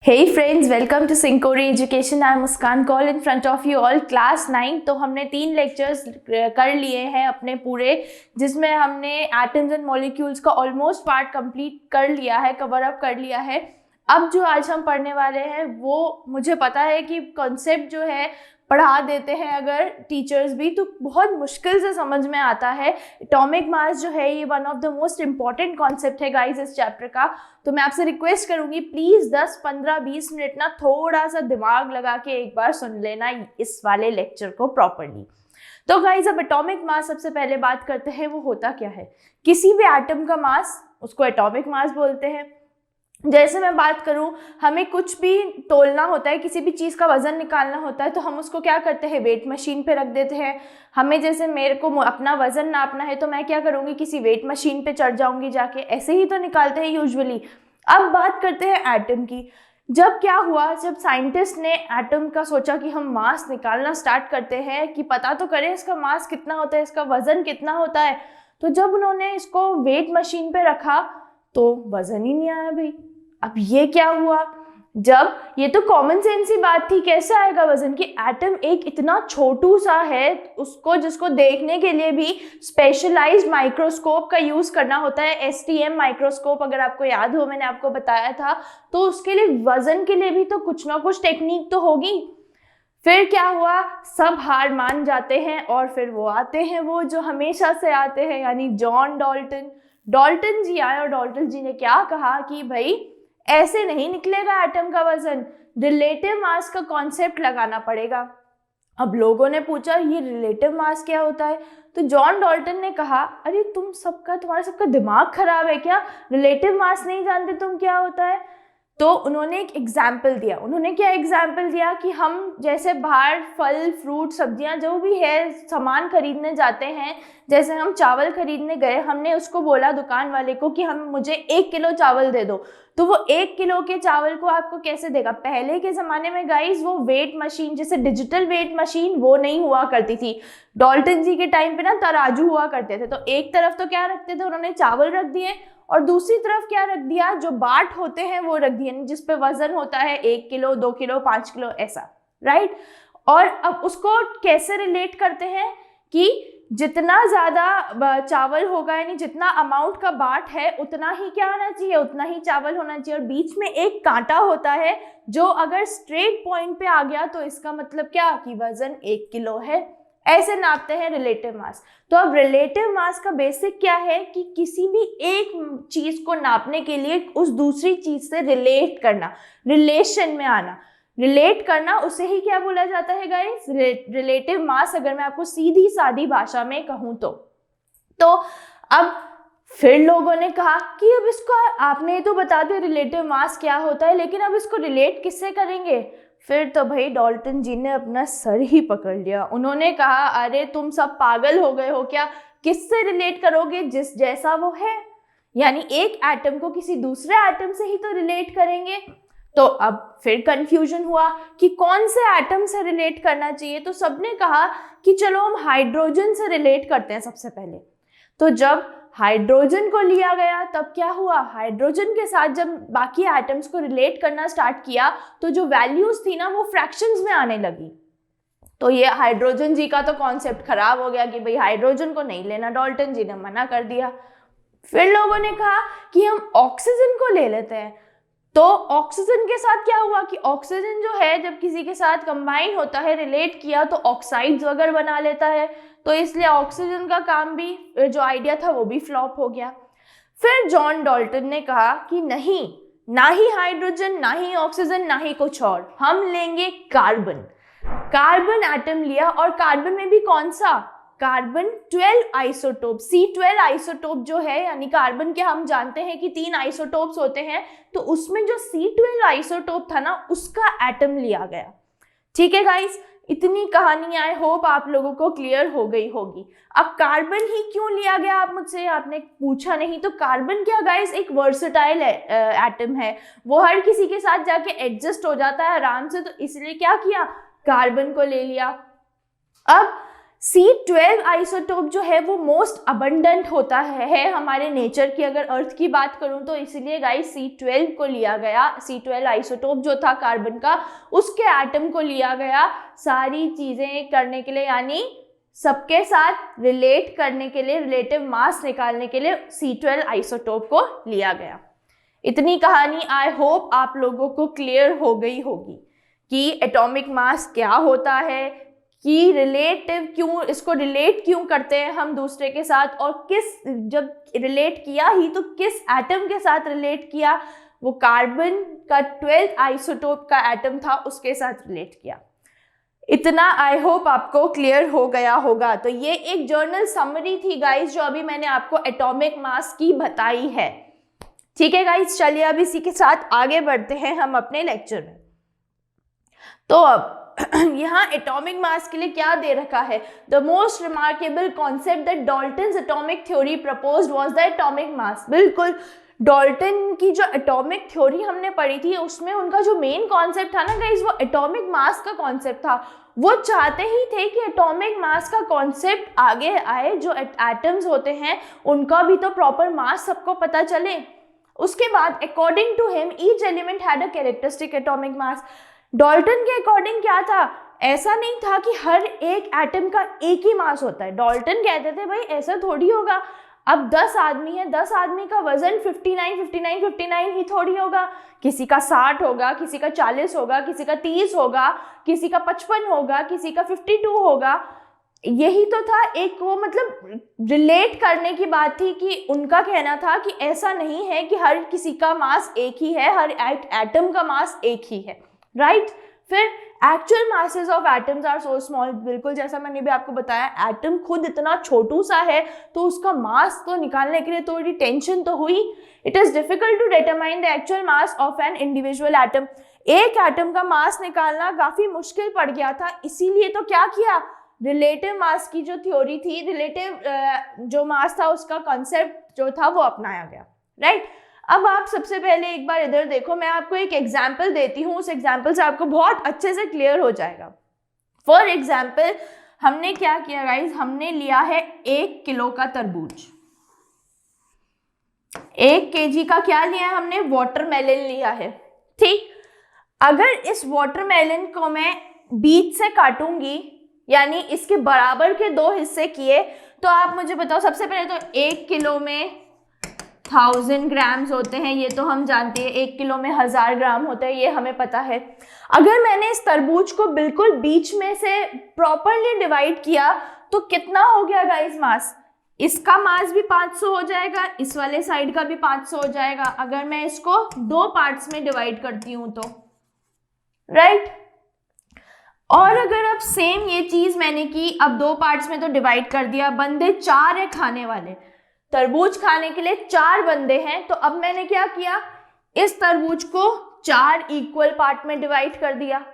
Hey friends, welcome to Syncori Education. I am Muskan Kaul in front of you all. Class 9 तो हमने 3 lectures कर लिए हैं अपने पूरे, जिसमें हमने एटम्स एंड मॉलिक्यूल्स का ऑलमोस्ट पार्ट कंप्लीट कर लिया है, कवर अप कर लिया है। अब जो आज हम पढ़ने वाले हैं वो मुझे पता है कि कॉन्सेप्ट जो है पढ़ा देते हैं अगर टीचर्स भी तो बहुत मुश्किल से समझ में आता है। एटॉमिक मास जो है ये one of the most important concept है गाइस इस चैप्टर का। तो मैं आपसे रिक्वेस्ट करूंगी प्लीज़ 10, 15, 20 मिनट ना थोड़ा सा दिमाग लगा के एक बार सुन लेना इस वाले लेक्चर को प्रॉपरली। तो गाइस अब एटॉमिक मास सबसे पहले बात करते हैं, वो होता क्या है। किसी भी एटम का मास उसको एटॉमिक मास बोलते हैं। जैसे मैं बात करूं, हमें कुछ भी तोलना होता है, किसी भी चीज़ का वज़न निकालना होता है तो हम उसको क्या करते हैं, वेट मशीन पे रख देते हैं। हमें जैसे मेरे को अपना वज़न नापना है तो मैं क्या करूँगी, किसी वेट मशीन पे चढ़ जाऊँगी जाके, ऐसे ही तो निकालते हैं यूजुअली। अब बात करते हैं एटम की। जब क्या हुआ, जब साइंटिस्ट ने एटम का सोचा कि हम मास निकालना स्टार्ट करते हैं कि पता तो करें इसका मास कितना होता है, इसका वज़न कितना होता है, तो जब उन्होंने इसको वेट मशीन पे रखा तो वज़न ही नहीं आया भाई। अब ये क्या हुआ, जब ये तो कॉमन सेंस ही बात थी, कैसे आएगा वजन कि एटम एक इतना छोटू सा है उसको जिसको देखने के लिए भी स्पेशलाइज्ड माइक्रोस्कोप का यूज करना होता है, एसटीएम माइक्रोस्कोप अगर आपको याद हो, मैंने आपको बताया था। तो उसके लिए वजन के लिए भी तो कुछ ना कुछ टेक्निक तो होगी। फिर क्या हुआ, सब हार मान जाते हैं और फिर वो आते हैं, वो जो हमेशा से आते हैं, यानी जॉन डाल्टन। डाल्टन जी आए और डाल्टन जी ने क्या कहा कि भाई ऐसे नहीं निकलेगा एटम का वजन, रिलेटिव मास का कॉन्सेप्ट लगाना पड़ेगा। अब लोगों ने पूछा ये रिलेटिव मास क्या होता है, तो जॉन डाल्टन ने कहा अरे तुम्हारा सबका दिमाग खराब है क्या, रिलेटिव मास नहीं जानते तुम क्या होता है। तो उन्होंने एक एग्जाम्पल दिया। उन्होंने क्या एग्जाम्पल दिया कि हम जैसे बाहर फल फ्रूट सब्जियां जो भी है सामान खरीदने जाते हैं, जैसे हम चावल खरीदने गए, हमने उसको बोला दुकान वाले को कि मुझे 1 किलो चावल दे दो, तो वो 1 किलो के चावल को आपको कैसे देगा। पहले के ज़माने में गाइस वो वेट मशीन, जैसे डिजिटल वेट मशीन वो नहीं हुआ करती थी। डाल्टन जी के टाइम पे ना तराजू हुआ करते थे, तो एक तरफ तो क्या रखते थे, उन्होंने चावल रख दिए और दूसरी तरफ क्या रख दिया, जो बाट होते हैं वो रख दिए, जिसपे वजन होता है 1 किलो 2 किलो 5 किलो ऐसा, राइट। और अब उसको कैसे रिलेट करते हैं कि जितना ज़्यादा चावल होगा, यानी जितना अमाउंट का बाट है उतना ही क्या होना चाहिए, उतना ही चावल होना चाहिए। और बीच में एक कांटा होता है जो अगर स्ट्रेट पॉइंट पे आ गया तो इसका मतलब क्या कि वजन 1 किलो है। ऐसे नापते हैं रिलेटिव मास। तो अब रिलेटिव मास का बेसिक क्या है कि किसी भी एक चीज को नापने के लिए उस दूसरी चीज से रिलेट करना, रिलेशन में आना, रिलेट करना, उसे ही क्या बोला जाता है गाइस, रिलेटिव मास। अगर मैं आपको सीधी सादी भाषा में कहूं तो अब फिर लोगों ने कहा कि अब इसको आपने तो बता दिया रिलेटिव मास क्या होता है, लेकिन अब इसको रिलेट किससे करेंगे। फिर तो भाई डाल्टन जी ने अपना सर ही पकड़ लिया। उन्होंने कहा अरे तुम सब पागल हो गए हो क्या, किससे रिलेट करोगे, जिस जैसा वो है, यानी एक एटम को किसी दूसरे एटम से ही तो रिलेट करेंगे। तो अब फिर कंफ्यूजन हुआ कि कौन से एटम से रिलेट करना चाहिए। तो सबने कहा कि चलो हम हाइड्रोजन से रिलेट करते हैं सबसे पहले। तो जब हाइड्रोजन को लिया गया तब क्या हुआ, हाइड्रोजन के साथ जब बाकी एटम्स को रिलेट करना स्टार्ट किया तो जो वैल्यूज थी ना वो फ्रैक्शंस में आने लगी। तो ये हाइड्रोजन जी का तो कॉन्सेप्ट खराब हो गया कि भाई हाइड्रोजन को नहीं लेना, डाल्टन जी ने मना कर दिया। फिर लोगों ने कहा कि हम ऑक्सीजन को ले लेते हैं। तो ऑक्सीजन के साथ क्या हुआ कि ऑक्सीजन जो है जब किसी के साथ कंबाइन होता है, रिलेट किया, तो ऑक्साइड्स वगैरह बना लेता है, तो इसलिए ऑक्सीजन का काम भी, जो आइडिया था वो भी फ्लॉप हो गया। फिर जॉन डाल्टन ने कहा कि नहीं, ना ही हाइड्रोजन, ना ही ऑक्सीजन, ना ही कुछ और, हम लेंगे कार्बन। कार्बन एटम लिया, और कार्बन में भी कौन सा, कार्बन 12 आइसोटोप, C12 आइसोटोप जो है, यानी कार्बन के हम जानते हैं कि 3 आइसोटोप्स होते हैं, तो उसमें जो C12 आइसोटोप था ना उसका एटम लिया गया। ठीक है गाइस, इतनी कहानी आई होप आप लोगों को क्लियर हो गई होगी। अब कार्बन ही क्यों लिया गया, आप मुझसे आपने पूछा नहीं, तो कार्बन क्या गाइस एक वर्सेटाइल एटम है, वो हर किसी के साथ जाके एडजस्ट हो जाता है आराम से, तो इसलिए क्या किया, कार्बन को ले लिया। अब C12 आइसोटोप जो है वो मोस्ट अबंडेंट होता है हमारे नेचर की, अगर अर्थ की बात करूं तो, इसलिए गाइस C12 को लिया गया। C12 आइसोटोप जो था कार्बन का, उसके एटम को लिया गया सारी चीजें करने के लिए, यानी सबके साथ रिलेट करने के लिए, रिलेटिव मास निकालने के लिए C12 आइसोटोप को लिया गया। इतनी कहानी आई होप आप लोगों को क्लियर हो गई होगी कि एटॉमिक मास क्या होता है, कि रिलेटिव क्यों, इसको रिलेट क्यों करते हैं हम दूसरे के साथ, और किस, जब रिलेट किया ही तो किस एटम के साथ रिलेट किया, वो कार्बन का 12th आइसोटोप का एटम था उसके साथ रिलेट किया। इतना आई होप आपको क्लियर हो गया होगा। तो ये एक जर्नल समरी थी गाइस जो अभी मैंने आपको एटॉमिक मास की बताई है। ठीक है गाइस, चलिए अब इसी के साथ आगे बढ़ते हैं हम अपने लेक्चर में। तो अब यहाँ एटॉमिक मास के लिए क्या दे रखा है, the most remarkable concept that Dalton's atomic theory proposed was the atomic मास। बिल्कुल, डाल्टन की जो एटॉमिक थ्योरी हमने पढ़ी थी उसमें उनका जो मेन कॉन्सेप्ट था ना गाइस, वो एटॉमिक मास का कॉन्सेप्ट था। वो चाहते ही थे कि एटॉमिक मास का कॉन्सेप्ट आगे आए, जो एटम्स होते हैं उनका भी तो प्रॉपर मास सबको पता चले। उसके बाद according to him each element had a characteristic atomic mass. Dalton के अकॉर्डिंग क्या था, ऐसा नहीं था कि हर एक एटम का एक ही मास होता है। डाल्टन कहते थे भाई ऐसा थोड़ी होगा, अब 10 आदमी है, 10 आदमी का वजन 59 ही थोड़ी होगा, किसी का 60 होगा, किसी का 40 होगा, किसी का 30 होगा, किसी का 55 होगा, किसी का 52 होगा। यही तो था एक, वो मतलब रिलेट करने की बात थी कि उनका कहना था कि ऐसा नहीं है कि हर किसी का मास एक ही है, हर एटम का मास एक ही है, राइट। फिर actual masses of atoms are so small, बिल्कुल जैसा मैंने भी आपको बताया, एटम खुद इतना छोटू सा है तो उसका मास तो निकालने के लिए थोड़ी टेंशन तो हुई। It is difficult to determine the actual mass of an individual atom. एक एटम का मास निकालना काफी मुश्किल पड़ गया था, इसीलिए तो क्या किया, रिलेटिव मास की जो थ्योरी थी, रिलेटिव जो मास था उसका कॉन्सेप्ट जो था वो अपनाया गया, राइट। अब आप सबसे पहले एक बार इधर देखो, मैं आपको एक एग्जाम्पल देती हूँ, उस एग्जाम्पल से आपको बहुत अच्छे से क्लियर हो जाएगा। फॉर एग्जाम्पल हमने क्या किया गाइज, हमने लिया है 1 किलो का तरबूज, 1 kg का क्या लिया है हमने, वाटरमेलन लिया है, ठीक। अगर इस वाटरमेलन को मैं बीच से काटूंगी, यानी इसके बराबर के 2 हिस्से किए, तो आप मुझे बताओ, सबसे पहले तो 1 किलो में 1000 ग्राम्स होते हैं, ये तो हम जानते हैं, 1 किलो में 1000 ग्राम होता है, ये हमें पता है। अगर मैंने इस तरबूज को बिल्कुल बीच में से प्रॉपरली डिवाइड किया तो कितना हो गया गाइस मास, इसका मास भी 500 हो जाएगा, इस वाले साइड का भी 500 हो जाएगा, अगर मैं इसको 2 पार्ट्स में डिवाइड करती हूं तो, राइट। और अगर अब सेम ये चीज मैंने की, अब 2 पार्ट्स में तो डिवाइड कर दिया, बंदे 4 है खाने वाले, तरबूज खाने के लिए 4 बंदे हैं, तो अब मैंने क्या किया, इस तरबूज को 4 इक्वल पार्ट में डिवाइड कर दिया,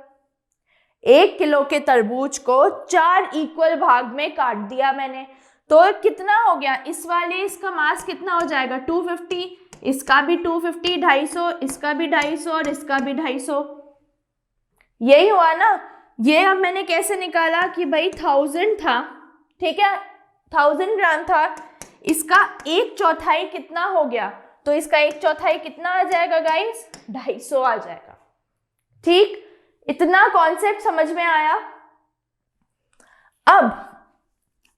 1 किलो के तरबूज को 4 इक्वल भाग में काट दिया मैंने, तो कितना हो गया, इस वाले इसका मास कितना हो जाएगा 250, इसका भी 250, 250, इसका भी 250 और इसका भी 250, यही हुआ ना। ये अब मैंने कैसे निकाला कि भाई 1000 था, ठीक है, 1000 ग्राम था, इसका 1/4 कितना हो गया, तो इसका 1/4 कितना आ जाएगा गाइस, 250 आ जाएगा, ठीक। इतना कॉन्सेप्ट समझ में आया।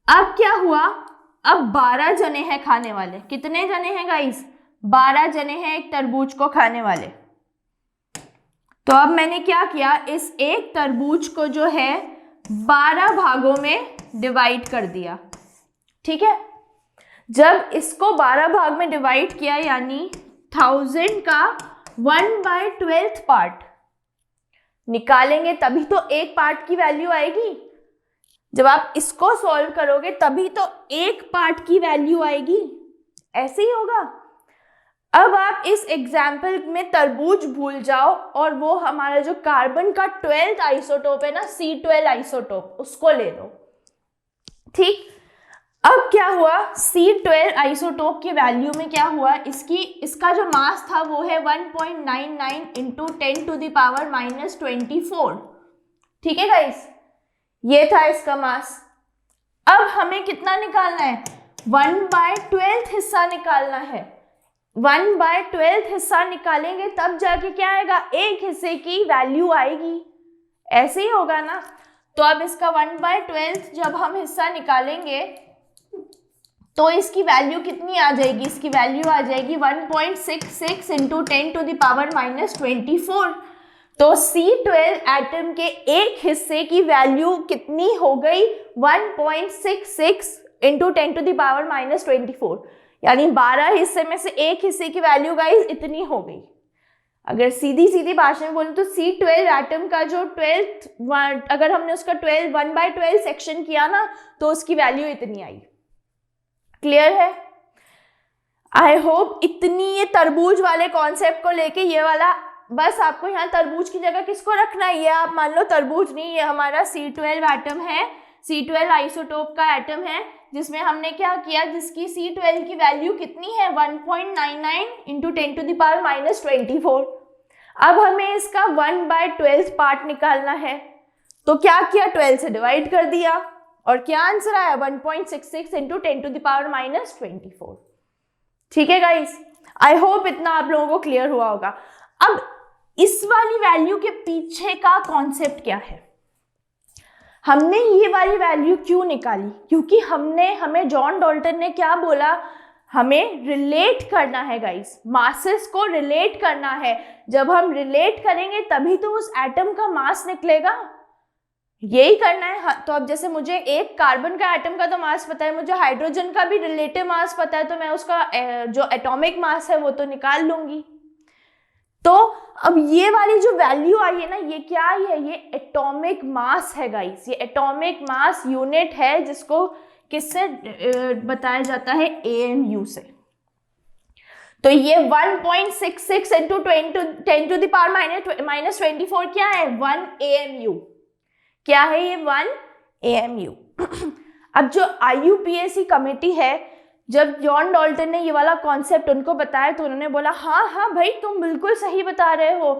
अब क्या हुआ, अब 12 जने हैं खाने वाले, कितने जने हैं गाइस, 12 जने हैं एक तरबूज को खाने वाले। तो अब मैंने क्या किया, इस एक तरबूज को जो है 12 भागों में डिवाइड कर दिया, ठीक है। जब इसको 12 भाग में डिवाइड किया, यानी 1000 का 1/12 पार्ट निकालेंगे तभी तो एक पार्ट की वैल्यू आएगी। जब आप इसको सॉल्व करोगे तभी तो एक पार्ट की वैल्यू आएगी, ऐसे ही होगा। अब आप इस एग्जाम्पल में तरबूज भूल जाओ और वो हमारा जो कार्बन का 12th आइसोटोप है ना, C12 आइसोटोप, उसको ले लो, ठीक। अब क्या हुआ, C12 आइसोटोप की वैल्यू में क्या हुआ, इसका जो मास था वो है 1.99 × 10⁻⁻24, ठीक है गाइस, ये था इसका मास। अब हमें कितना निकालना है, 1/12 हिस्सा निकालना है। 1/12 हिस्सा निकालेंगे तब जाके क्या आएगा, एक हिस्से की वैल्यू आएगी, ऐसे ही होगा ना। तो अब इसका 1/12 जब हम हिस्सा निकालेंगे तो इसकी वैल्यू कितनी आ जाएगी, इसकी वैल्यू आ जाएगी 1.66 इंटू 10⁻²4। तो C12 एटम के एक हिस्से की वैल्यू कितनी हो गई, 1.66 इंटू 10⁻²4, यानी 12 हिस्से में से एक हिस्से की वैल्यू गाइस इतनी हो गई। अगर सीधी सीधी भाषा में बोलूं तो C12 एटम का जो 12th, अगर हमने उसका 1/12 सेक्शन किया ना तो उसकी वैल्यू इतनी आई। क्लियर है? आई होप इतनी ये तरबूज वाले कॉन्सेप्ट को लेके ये वाला, बस आपको यहाँ तरबूज की जगह किसको रखना है, ये आप मान लो तरबूज नहीं, ये हमारा C12 एटम है, C12 आइसोटोप का एटम है, जिसमें हमने क्या किया, जिसकी C12 की वैल्यू कितनी है 1.99 इंटू 10⁻²4। अब हमें इसका 1/12 पार्ट निकालना है, तो क्या किया, 12 से डिवाइड कर दिया और क्या आंसर आया 1.66 इंटू 10⁻²4। ठीक है गाइस, आई होप इतना आप लोगों को क्लियर हुआ होगा। अब इस वाली वैल्यू के पीछे का कॉन्सेप्ट क्या है, हमने ये वाली वैल्यू क्यों निकाली, क्योंकि हमें जॉन डाल्टन ने क्या बोला, हमें रिलेट करना है गाइस, मासेस को रिलेट करना है। जब हम रिलेट करेंगे तभी तो उस एटम का मास निकलेगा, यही करना है। तो अब जैसे मुझे एक कार्बन का एटम का तो मास पता है, मुझे हाइड्रोजन का भी रिलेटिव मास पता है, तो मैं उसका जो एटॉमिक मास है वो तो निकाल लूंगी। तो अब ये वाली जो वैल्यू आई है ना, ये क्या आई है, ये एटॉमिक मास है गाइस, ये एटॉमिक मास यूनिट है, जिसको किससे बताया जाता है, AMU से। तो ये 1.66 इंटू 10⁻² क्या है, 1 AMU। क्या है ये, 1 AMU। अब जो IUPAC कमेटी है, जब जॉन डाल्टन ने ये वाला कॉन्सेप्ट उनको बताया तो उन्होंने बोला हाँ हाँ भाई तुम बिल्कुल सही बता रहे हो।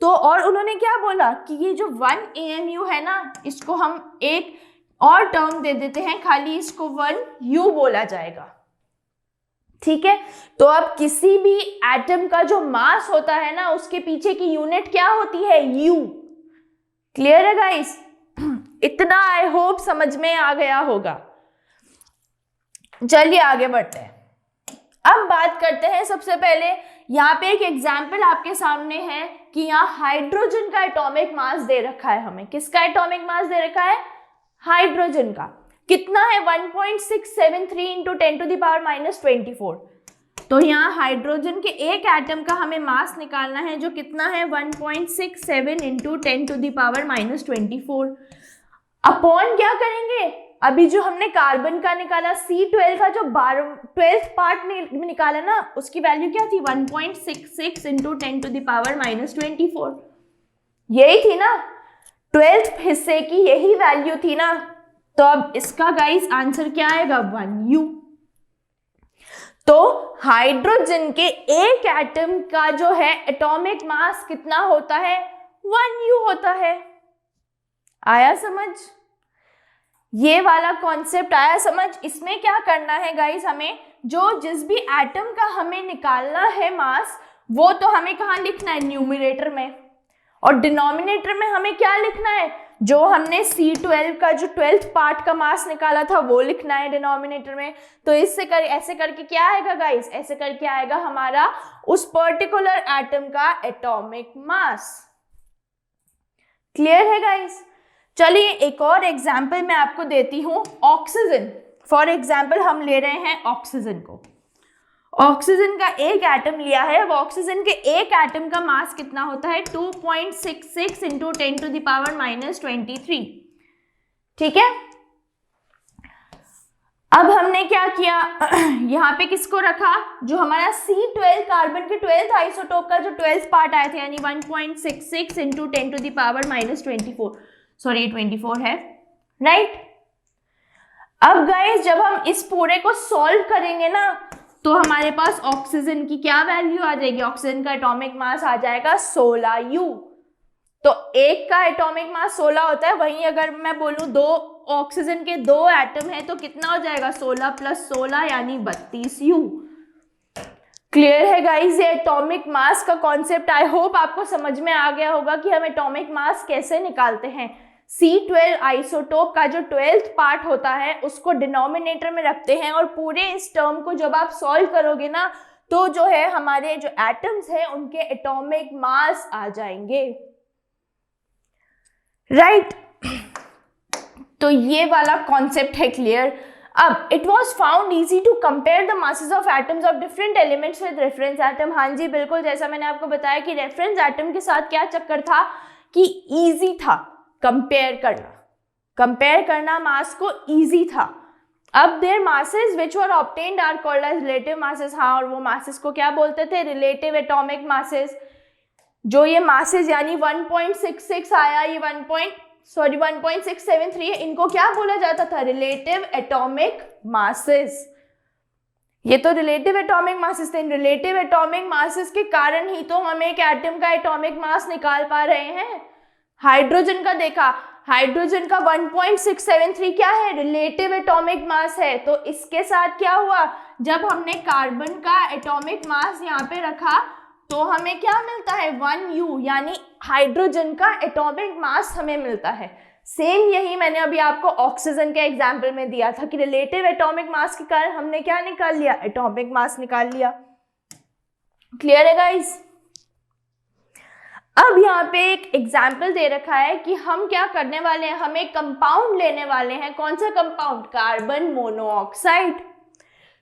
तो और उन्होंने क्या बोला कि ये जो 1 AMU है ना, इसको हम एक और टर्म दे देते हैं, खाली इसको 1U बोला जाएगा। ठीक है, तो अब किसी भी एटम का जो मास होता है ना, उसके पीछे की यूनिट क्या होती है, U। क्लियर है गाइस? इतना आई होप समझ में आ गया होगा। चलिए आगे बढ़ते हैं। अब बात करते हैं, सबसे पहले यहाँ पे एक एग्जाम्पल आपके सामने है कि यहाँ हाइड्रोजन का एटॉमिक मास दे रखा है हमें। किसका एटॉमिक मास दे रखा है, हाइड्रोजन का। कितना है, 1.673 इंटू 10⁻²4। तो यहाँ हाइड्रोजन के एक एटम का हमें मास निकालना है, जो कितना है 1.67 इंटू 10⁻²4। अपॉन क्या करेंगे, अभी जो हमने कार्बन का निकाला, C12 का जो 12th पार्ट निकाला ना, उसकी वैल्यू क्या थी 1.66 इंटू 10⁻²4। यही थी ना, 12th हिस्से की यही वैल्यू थी ना। तो अब इसका गाइस आंसर क्या आएगा, 1U। तो हाइड्रोजन के एक एटम का जो है एटॉमिक मास कितना होता है, 1U होता है। आया समझ, ये वाला कॉन्सेप्ट आया समझ। इसमें क्या करना है गाइस, हमें जो जिस भी एटम का हमें निकालना है मास, वो तो हमें कहाँ लिखना है, न्यूमरेटर में। और डिनोमिनेटर में हमें क्या लिखना है, जो हमने C12 का जो 12th पार्ट का मास निकाला था वो लिखना है डिनोमिनेटर में। तो इससे ऐसे करके क्या आएगा गाइस, ऐसे करके आएगा हमारा उस पर्टिकुलर एटम का एटॉमिक मास। क्लियर है गाइस? चलिए एक और एग्जाम्पल मैं आपको देती हूँ, ऑक्सीजन। फॉर एग्जाम्पल हम ले रहे हैं ऑक्सीजन को। ऑक्सीजन का एक एटम लिया है। अब ऑक्सीजन के एक एटम का मास कितना होता है, 2.66 इंटू 10⁻23। ठीक है, अब हमने क्या किया, यहाँ पे किसको रखा, जो हमारा C12 कार्बन के 12th आइसोटोप का जो 12th पार्ट आया था, यानी 1.66 इंटू 10⁻24, सॉरी 24 है, राइट। अब गाइस जब हम इस पूरे को सॉल्व करेंगे ना, तो हमारे पास ऑक्सीजन की क्या वैल्यू आ जाएगी, ऑक्सीजन का एटॉमिक मास आ जाएगा 16U। तो एक का एटॉमिक मास 16 होता है, वहीं अगर मैं बोलूं दो ऑक्सीजन के 2 एटम है तो कितना हो जाएगा 16 + 16 यानी 32U। क्लियर है गाइज ये एटॉमिक मास का कॉन्सेप्ट। आई होप आपको समझ में आ गया होगा कि हम एटॉमिक मास कैसे निकालते हैं। C12 आइसोटोप का जो 12th पार्ट होता है उसको डिनोमिनेटर में रखते हैं और पूरे इस टर्म को जब आप सॉल्व करोगे ना तो जो है हमारे जो एटम्स हैं उनके एटॉमिक मास आ जाएंगे, राइट। तो ये वाला कॉन्सेप्ट है क्लियर। अब it was found easy to compare the masses of atoms of different elements with reference atom. हाँ जी बिल्कुल, जैसा मैंने आपको बताया कि रेफरेंस एटम के साथ क्या चक्कर था कि ईजी था कंपेयर करना मास को ईजी था। अब their masses which were obtained are called as relative masses. हाँ, और वो मासेस को क्या बोलते थे, रिलेटिव एटॉमिक मासेस। जो ये मासेस यानी 1.66 आया, ये 1.673 है, इनको क्या बोला जाता था, रिलेटिव एटॉमिक मासेस। ये तो रिलेटिव एटॉमिक मासेस थे। रिलेटिव एटॉमिक मासेस के कारण ही तो हम एक एटम का एटॉमिक मास निकाल पा रहे हैं। हाइड्रोजन का देखा, हाइड्रोजन का 1.673 क्या है, रिलेटिव एटॉमिक मास है। तो इसके साथ क्या हुआ, जब हमने कार्बन का एटॉमिक मास यहाँ पे रखा तो हमें क्या मिलता है 1U, यानी हाइड्रोजन का एटॉमिक मास हमें मिलता है। सेम यही मैंने अभी आपको ऑक्सीजन के एग्जाम्पल में दिया था कि रिलेटिव एटॉमिक मास के कारण हमने क्या निकाल लिया, एटॉमिक मास निकाल लिया। क्लियर है गाइस। अब यहाँ पे एक एग्जाम्पल दे रखा है कि हम क्या करने वाले हैं, हम एक कंपाउंड लेने वाले हैं। कौन सा कंपाउंड, कार्बन मोनोऑक्साइड।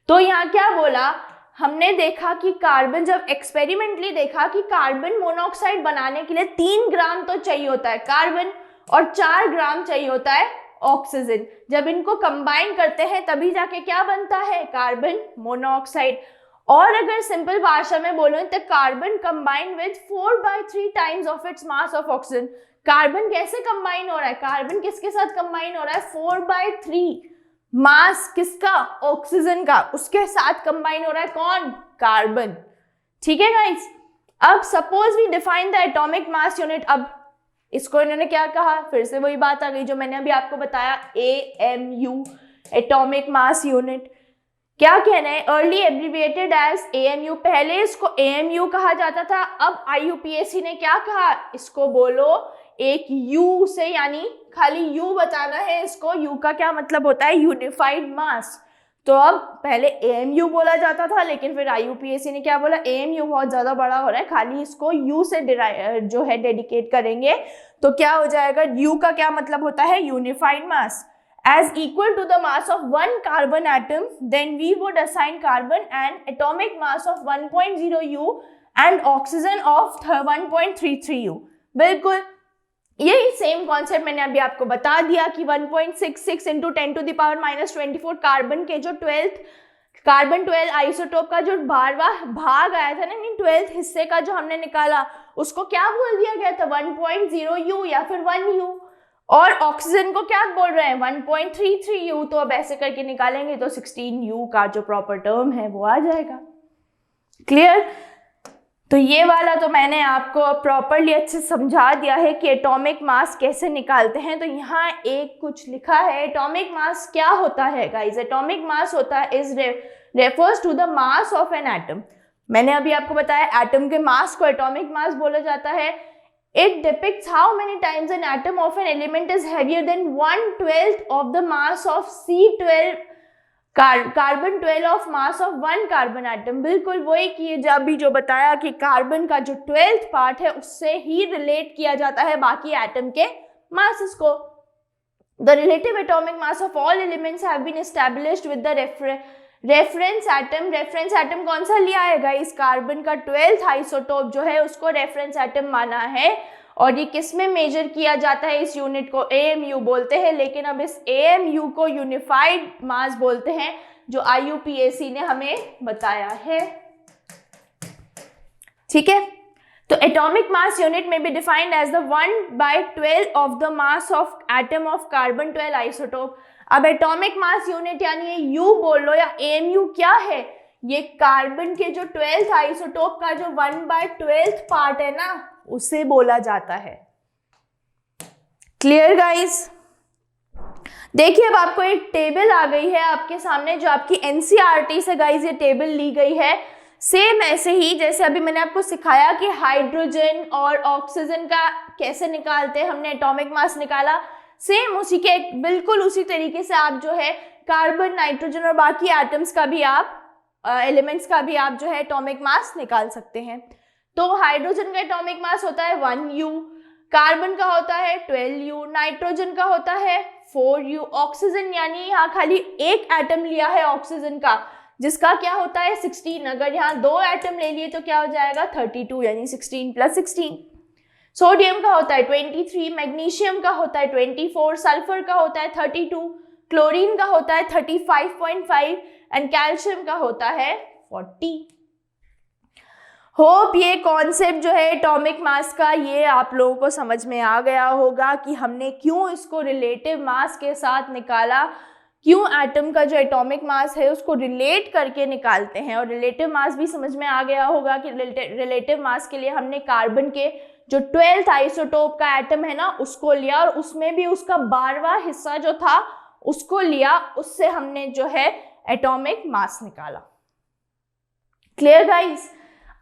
तो यहाँ क्या बोला, हमने देखा कि कार्बन, जब एक्सपेरिमेंटली देखा कि कार्बन मोनोऑक्साइड बनाने के लिए 3 ग्राम तो चाहिए होता है कार्बन और 4 ग्राम चाहिए होता है ऑक्सीजन। जब इनको कंबाइन करते हैं तभी जाके क्या बनता है, कार्बन मोनोऑक्साइड। और अगर सिंपल भाषा में बोलो तो carbon combine with 4/3 times of its mass of oxygen. Carbon कैसे कंबाइन हो रहा है, कार्बन किसके साथ कंबाइन हो रहा है, 4/3 मास किसका, ऑक्सीजन का, उसके साथ कंबाइन हो रहा है कौन, कार्बन। ठीक है गाइस। अब suppose we define the atomic mass unit. अब इसको इन्होंने क्या कहा, फिर से वही बात आ गई जो मैंने अभी आपको बताया, AMU एटॉमिक मास यूनिट। क्या कहना है, अर्ली एब्रिविएटेड एज AMU। पहले इसको AMU कहा जाता था, अब IUPAC ने क्या कहा, इसको बोलो एक U से, यानी खाली U बताना है इसको। U का क्या मतलब होता है, यूनिफाइड मास। तो अब पहले AMU बोला जाता था, लेकिन फिर IUPAC ने क्या बोला, AMU बहुत ज्यादा बड़ा हो रहा है, खाली इसको U से जो है डेडिकेट करेंगे। तो क्या हो जाएगा, U का क्या मतलब होता है, unified mass. As equal to the mass of one carbon atom, then we would assign carbon an atomic mass of 1.0U and oxygen of 1.33U। बिल्कुल यही सेम कॉन्सेप्ट मैंने अभी आपको बता दिया कि 1.66 इंटू 10⁻⁻24 कार्बन के जो कार्बन 12 आइसोटोप का जो 12वां भाग आया था ना, 12th हिस्से का जो हमने निकाला, उसको क्या बोल दिया गया था, 1.0U या फिर 1U। और ऑक्सीजन को क्या बोल रहे हैं, 1.33U। तो अब ऐसे करके निकालेंगे तो 16U का जो प्रॉपर टर्म है वो आ जाएगा। क्लियर। तो ये वाला तो मैंने आपको प्रॉपरली अच्छे समझा दिया है कि एटॉमिक मास कैसे निकालते हैं। तो यहाँ एक कुछ लिखा है, एटॉमिक मास क्या होता है गाइस, एटॉमिक मास होता है is refers to the mass of an atom. मैंने अभी आपको बताया एटम के मास को एटॉमिक मास बोला जाता है। It depicts how many times an atom of an element is heavier than 1/12 of the mass of C12 carbon 12 of mass of 1 carbon atom. बिल्कुल वही कि जब भी जो बताया कि कार्बन का जो 12th पार्ट है उससे ही रिलेट किया जाता है बाकी एटम के मासेस को। The relative atomic mass of all elements have been established with the reference atom. Reference atom कौन सा लिया है गाइस, कार्बन का 12th आइसोटोप जो है उसको रेफरेंस एटम माना है। और ये किस में मेजर किया जाता है, इस यूनिट को AMU बोलते हैं। लेकिन अब इस AMU को यूनिफाइड मास बोलते हैं जो IUPAC ने हमें बताया है। ठीक है। तो atomic mass unit may be defined as the 1/12 of the mass of atom of carbon 12 isotope. अब एटॉमिक मास यूनिट यानी ये U बोल लो या AMU क्या है, ये कार्बन के जो 12th आइसोटोप का जो 1/12 पार्ट है ना, उसे बोला जाता है। Clear guys. देखिए अब आपको एक टेबल आ गई है आपके सामने, जो आपकी एनसीईआरटी से गाइज ये टेबल ली गई है। सेम ऐसे ही जैसे अभी मैंने आपको सिखाया कि हाइड्रोजन और ऑक्सीजन का कैसे निकालते हैं, हमने एटॉमिक मास निकाला, सेम उसी के बिल्कुल उसी तरीके से आप जो है कार्बन, नाइट्रोजन और बाकी एटम्स का भी आप एलिमेंट्स का भी आप जो है एटॉमिक मास निकाल सकते हैं। तो हाइड्रोजन का एटॉमिक मास होता है 1U, कार्बन का होता है 12U, नाइट्रोजन का होता है 4U, ऑक्सीजन यानी यहाँ खाली एक एटम लिया है ऑक्सीजन का, जिसका क्या होता है 16। अगर यहाँ 2 एटम ले लिए तो क्या हो जाएगा 32, यानी 16 + 16। सोडियम का होता है 23, मैग्नीशियम का होता है 24, सल्फर का होता है 32, क्लोरीन का होता है 35.5 एंड कैल्शियम का होता है 40। होप ये कॉन्सेप्ट जो है एटॉमिक मास का ये आप लोगों को समझ में आ गया होगा कि हमने क्यों इसको रिलेटिव मास के साथ निकाला, क्यों एटम का जो एटॉमिक मास है उसको रिलेट करके निकालते हैं। और रिलेटिव मास भी समझ में आ गया होगा कि रिलेटिव मास के लिए हमने कार्बन के जो 12th आइसोटोप का एटम है ना उसको लिया, और उसमें भी उसका 12वां हिस्सा जो था उसको लिया, उससे हमने जो है एटॉमिक मास निकाला। Clear guys?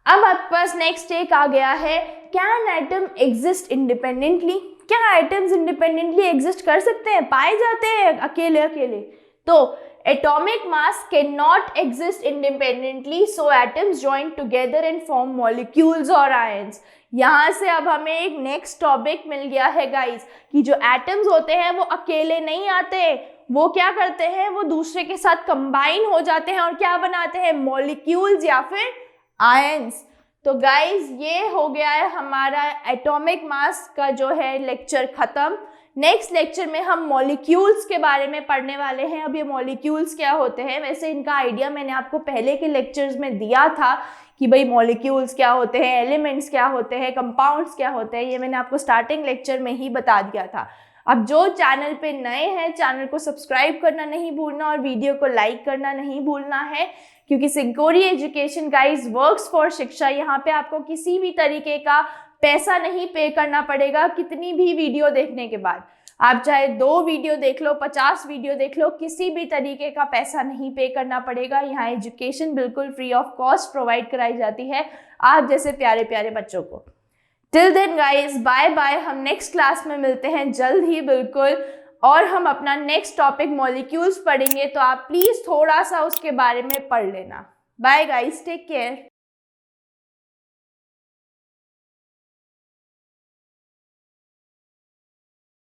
अब आपके पास नेक्स्ट एक आ गया है, कैन एटम एग्जिस्ट इंडिपेंडेंटली? क्या एटम्स इंडिपेंडेंटली एग्जिस्ट कर सकते हैं, पाए जाते हैं अकेले अकेले? तो atomic mass can not exist independently, so atoms join together and form molecules और आयंस। यहाँ से अब हमें एक नेक्स्ट टॉपिक मिल गया है गाइस कि जो एटम्स होते हैं वो अकेले नहीं आते, वो क्या करते हैं, वो दूसरे के साथ कंबाइन हो जाते हैं और क्या बनाते हैं, मॉलिक्यूल्स या फिर आयंस। तो गाइज ये हो गया है हमारा एटॉमिक मास का जो है लेक्चर खत्म। नेक्स्ट लेक्चर में हम मॉलिक्यूल्स के बारे में पढ़ने वाले हैं। अब ये मॉलिक्यूल्स क्या होते हैं, वैसे इनका आइडिया मैंने आपको पहले के लेक्चर्स में दिया था कि भाई मॉलिक्यूल्स क्या होते हैं, एलिमेंट्स क्या होते हैं, कंपाउंड्स क्या होते हैं, ये मैंने आपको स्टार्टिंग लेक्चर में ही बता दिया था। अब जो चैनल पे नए हैं चैनल को सब्सक्राइब करना नहीं भूलना और वीडियो को लाइक करना नहीं भूलना है, क्योंकि सिंकोरी एजुकेशन गाइज वर्क्स फॉर शिक्षा। यहाँ पे आपको किसी भी तरीके का पैसा नहीं पे करना पड़ेगा कितनी भी वीडियो देखने के बाद। आप चाहे 2 वीडियो देख लो, 50 वीडियो देख लो, किसी भी तरीके का पैसा नहीं पे करना पड़ेगा। यहाँ एजुकेशन बिल्कुल फ्री ऑफ कॉस्ट प्रोवाइड कराई जाती है आप जैसे प्यारे प्यारे बच्चों को। Till then guys bye bye, हम नेक्स्ट क्लास में मिलते हैं जल्द ही बिल्कुल, और हम अपना नेक्स्ट टॉपिक मॉलिक्यूल्स पढ़ेंगे, तो आप प्लीज थोड़ा सा उसके बारे में पढ़ लेना। Bye guys, take care.